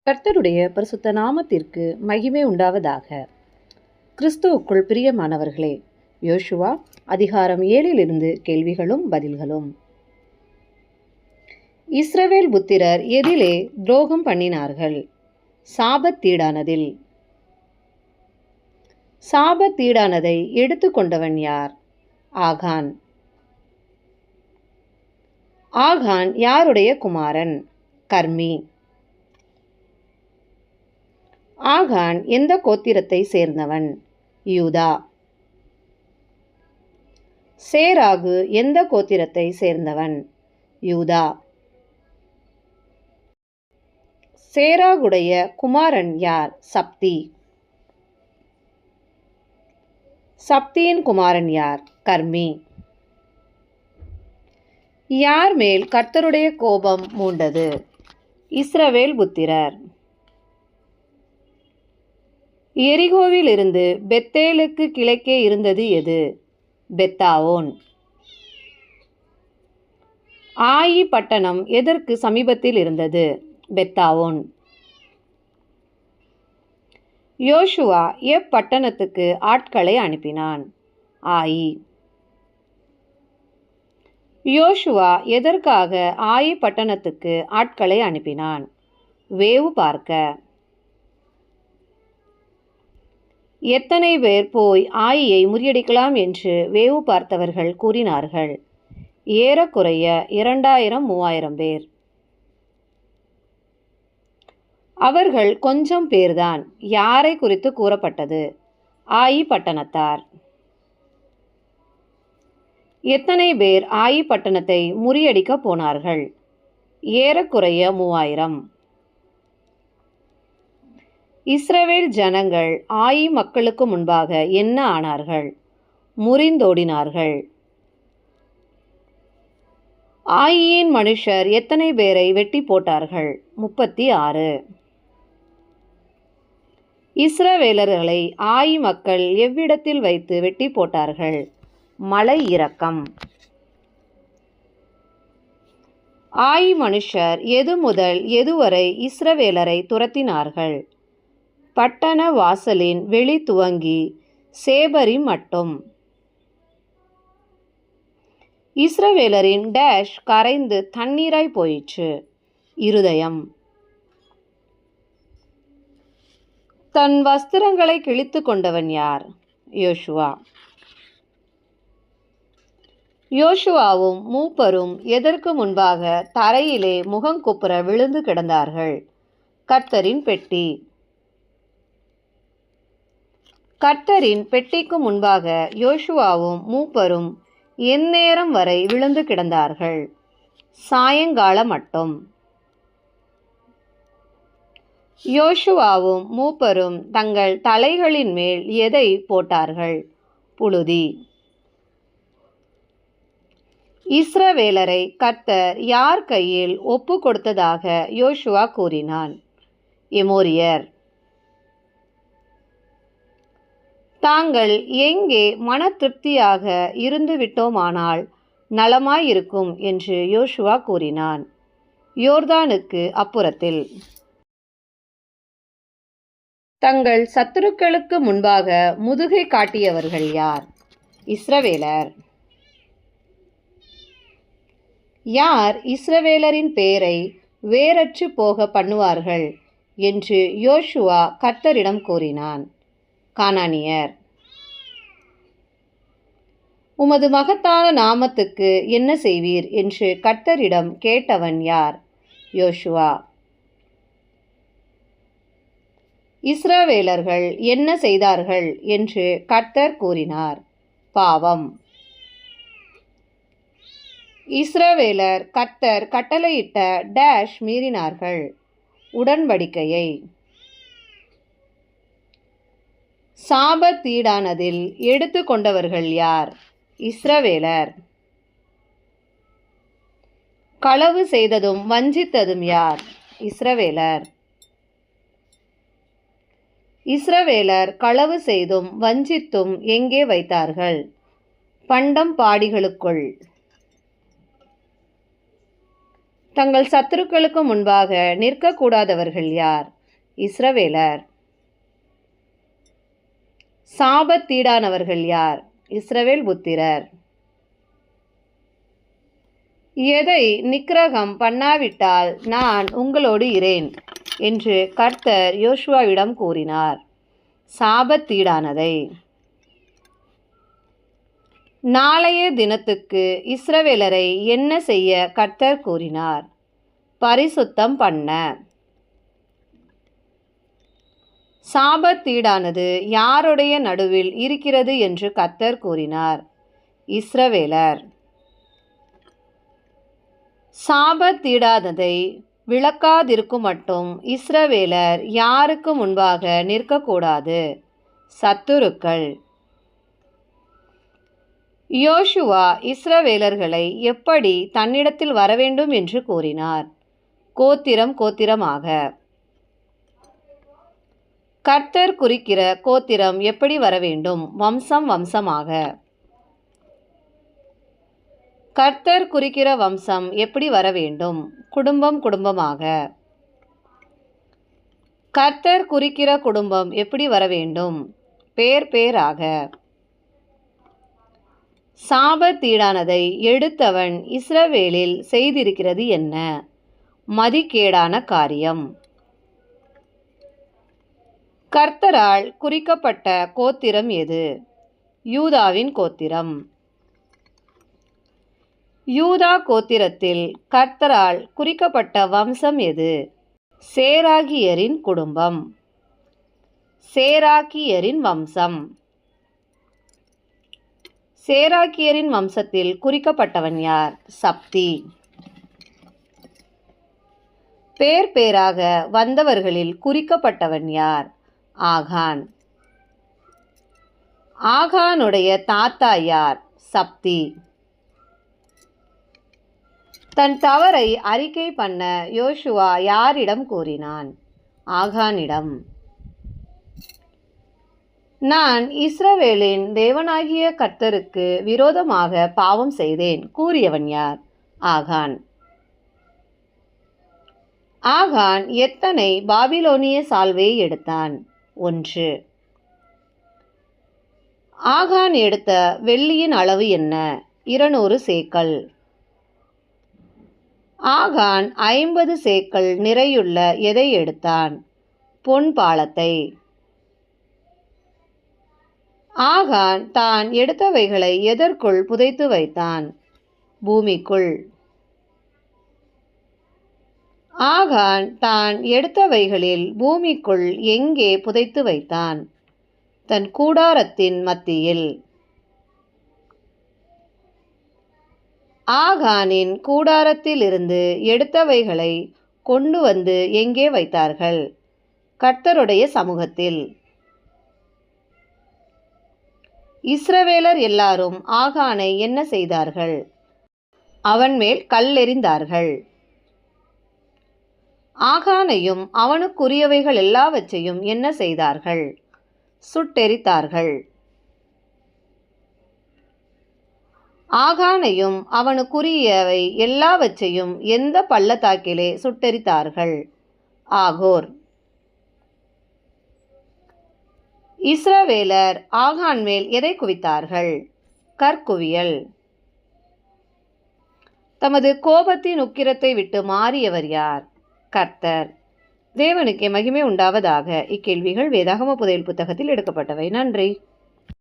கர்த்தருடைய பரிசுத்த நாமத்திற்கு மகிமை உண்டாவதாக. கிறிஸ்துவுக்குள் பிரியமானவர்களே, யோசுவா அதிகாரம் 7 கேள்விகளும் பதில்களும். இஸ்ரவேல் புத்திரர் எதிலே துரோகம் பண்ணினார்கள்? சாபத்தீடானதில். சாபத்தீடானதை எடுத்துக்கொண்டவன் யார்? ஆகான். ஆகான் யாருடைய குமாரன்? கர்மி. ஆகான் எந்த கோத்திரத்தை சேர்ந்தவன்? யூதா. சேராகு எந்த கோத்திரத்தை சேர்ந்தவன்? யூதா. சேராகுடைய குமாரன் யார்? சப்தி. சப்தியின் குமாரன் யார்? கர்மி. யார் மேல் கர்த்தருடைய கோபம் மூண்டது? இஸ்ரவேல் புத்திரர். எரிகோவில் இருந்து பெத்தேலுக்கு கிழக்கே இருந்தது எது? பெத்தாவோன். ஆயி பட்டணம் எதற்கு சமீபத்தில் இருந்தது? பெத்தாவோன். யோசுவா எப்பட்டணத்துக்கு ஆட்களை அனுப்பினான்? ஆயி. யோசுவா எதற்காக ஆயி பட்டணத்துக்கு ஆட்களை அனுப்பினான்? வேவு பார்க்க. எத்தனை பேர் போய் ஆயியை முறியடிக்கலாம் என்று வேவு பார்த்தவர்கள் கூறினார்கள்? ஏறக்குறைய 2000-3000 பேர். அவர்கள் கொஞ்சம் பேர்தான். யாரை குறித்து கூறப்பட்டது? ஆயி பட்டணத்தார். எத்தனை பேர் ஆயி பட்டணத்தை முறியடிக்க போனார்கள்? ஏறக்குறைய 3000. இஸ்ரவேல் ஜனங்கள் ஆயி மக்களுக்கு முன்பாக என்ன ஆனார்கள்? முறிந்தோடினார்கள். ஆயியின் மனுஷர் எத்தனை பேரை வெட்டி போட்டார்கள்? 36. இஸ்ரவேலர்களை ஆயி மக்கள் எவ்விடத்தில் வைத்து வெட்டி போட்டார்கள்? மலை இறக்கம். ஆயி மனுஷர் எது முதல் எதுவரை இஸ்ரவேலரை துரத்தினார்கள்? பட்டண வாசலின் வெளி துவங்கி சேபரி மட்டும். இஸ்ரவேலரின் டேஷ் கரைந்து தண்ணீராய் போயிற்று. இருதயம். தன் வஸ்திரங்களை கிழித்து கொண்டவன் யார்? யோசுவா. யோசுவாவும் மூப்பரும் எதற்கு முன்பாக தரையிலே முகங்குப்புற விழுந்து கிடந்தார்கள்? கர்த்தரின் பெட்டி. கர்த்தரின் பெட்டிக்கு முன்பாக யோசுவாவும் மூப்பரும் எந்நேரம் வரை விழுந்து கிடந்தார்கள்? சாயங்கால மட்டும். யோசுவாவும் மூப்பரும் தங்கள் தலைகளின் மேல் எதை போட்டார்கள்? புழுதி. இஸ்ரவேலரை கர்த்தர் யார் கையில் ஒப்பு கொடுத்ததாக யோசுவா கூறினான்? எமோரியர். தாங்கள் எங்கே மன திருப்தியாக இருந்து விட்டோமானால் நலமாயிருக்கும் என்று யோசுவா கூறினான்? யோர்தானுக்கு அப்புறத்தில். தங்கள் சத்துருக்களுக்கு முன்பாக முதுகை காட்டியவர்கள் யார்? இஸ்ரவேலர். யார் இஸ்ரவேலரின் பேரை வேரற்று போக பண்ணுவார்கள் என்று யோசுவா கர்த்தரிடம் கூறினான்? கானானியர். உமது மகத்தான நாமத்துக்கு என்ன செய்வீர் என்று கர்த்தரிடம் கேட்டவன் யார்? யோசுவா. இஸ்ரவேலர்கள் என்ன செய்தார்கள் என்று கர்த்தர் கூறினார்? பாவம். இஸ்ரவேலர் கர்த்தர் கட்டளையிட்ட டேஷ் மீறினார்கள்? உடன்படிக்கையை. சாபத்தீடானதில் எடுத்து கொண்டவர்கள் யார்? இஸ்ரவேலர். களவு செய்ததும் வஞ்சித்ததும் யார்? இஸ்ரவேலர். இஸ்ரவேலர் களவு செய்தும் வஞ்சித்தும் எங்கே வைத்தார்கள்? பண்டம் பாடிகளுக்குள். தங்கள் சத்துருக்களுக்கு முன்பாக நிற்கக்கூடாதவர்கள் யார்? இஸ்ரவேலர். சாபத்தீடானவர்கள் யார்? இஸ்ரவேல் புத்திரர். எதை நிக்கிரகம் பண்ணாவிட்டால் நான் உங்களோடு இரேன் என்று கர்த்தர் யோசுவாவிடம் கூறினார். சாபத்தீடானதை. நாளைய தினத்துக்கு இஸ்ரவேலரை என்ன செய்ய கர்த்தர் கூறினார்? பரிசுத்தம் பண்ண. சாபத்தீடானது யாருடைய நடுவில் இருக்கிறது என்று கர்த்தர் கூறினார்? இஸ்ரவேலர். சாபத்தீடானதை விளக்காதிருக்கும் மட்டும் இஸ்ரவேலர் யாருக்கு முன்பாக நிற்கக்கூடாது? சத்துருக்கள். யோசுவா இஸ்ரவேலர்களை எப்படி தன்னிடத்தில் வரவேண்டும் என்று கூறினார்? கோத்திரம் கோத்திரமாக. கர்த்தர் குறிக்கிற கோத்திரம் எப்படி வரவேண்டும்? வம்சம் வம்சமாக. கர்த்தர் குறிக்கிற வம்சம் எப்படி வரவேண்டும்? குடும்பம் குடும்பமாக. கர்த்தர் குறிக்கிற குடும்பம் எப்படி வரவேண்டும்? பேர் பேராக. சாபத்தீடானதை எடுத்தவன் இஸ்ரவேலில் செய்திருக்கிறது என்ன? மதிகேடான காரியம். கர்த்தரால் குறிக்கப்பட்ட கோத்திரம் எது? யூதாவின் கோத்திரம். யூதா கோத்திரத்தில் கர்த்தரால் குறிக்கப்பட்ட வம்சம் எது? சேராகியரின் குடும்பம். சேராக்கியரின் வம்சம். சேராக்கியரின் வம்சத்தில் குறிக்கப்பட்டவன் யார்? சப்தி. பேர் பேராக வந்தவர்களில் குறிக்கப்பட்டவன் யார்? ஆகான். ஆகானுடைய தாத்தா யார்? சப்தி. தன் தவறை அறிக்கை பண்ண யோசுவா யாரிடம் கூறினான்? ஆகானிடம். நான் இஸ்ரவேலின் தேவனாகிய கர்த்தருக்கு விரோதமாக பாவம் செய்தேன் கூறியவன் யார்? ஆகான். ஆகான் எத்தனை பாபிலோனிய சால்வையை எடுத்தான்? 1. ஆகான் எடுத்த வெள்ளியின் அளவு என்ன? 200 சேக்கல். ஆகான் 50 சேக்கல் நிறையுள்ள எதை எடுத்தான்? பொன் பாலத்தை. ஆகான் தான் எடுத்தவைகளை எதற்குள் புதைத்து வைத்தான்? பூமிக்குள். ஆகான் தான் எடுத்தவைகளில் பூமிக்குள் எங்கே புதைத்து வைத்தான்? தன் கூடாரத்தின் மத்தியில். ஆகானின் கூடாரத்திலிருந்து எடுத்தவைகளை கொண்டு வந்து எங்கே வைத்தார்கள்? கர்த்தருடைய சமூகத்தில். இஸ்ரவேலர் எல்லாரும் ஆகானை என்ன செய்தார்கள்? அவன் மேல் கல்லெறிந்தார்கள். ஆகானையும் அவனுக்குரியவைகள் எல்லாவற்றையும் என்ன செய்தார்கள்? சுட்டெரித்தார்கள். ஆகானையும் அவனுக்குரியவை எல்லாவற்றையும் எந்த பள்ளத்தாக்கிலே சுட்டெரித்தார்கள்? ஆகோர். இஸ்ரவேலர் ஆகான் மேல் எதை குவித்தார்கள்? கற்குவியல். தமது கோபத்தின் உக்கிரத்தை விட்டு மாறியவர் யார்? கர்த்தர். தேவனுக்கே மகிமை உண்டாவதாக. இக்கேள்விகள் வேதாகம புதையல் புத்தகத்தில் எடுக்கப்பட்டவை. நன்றி.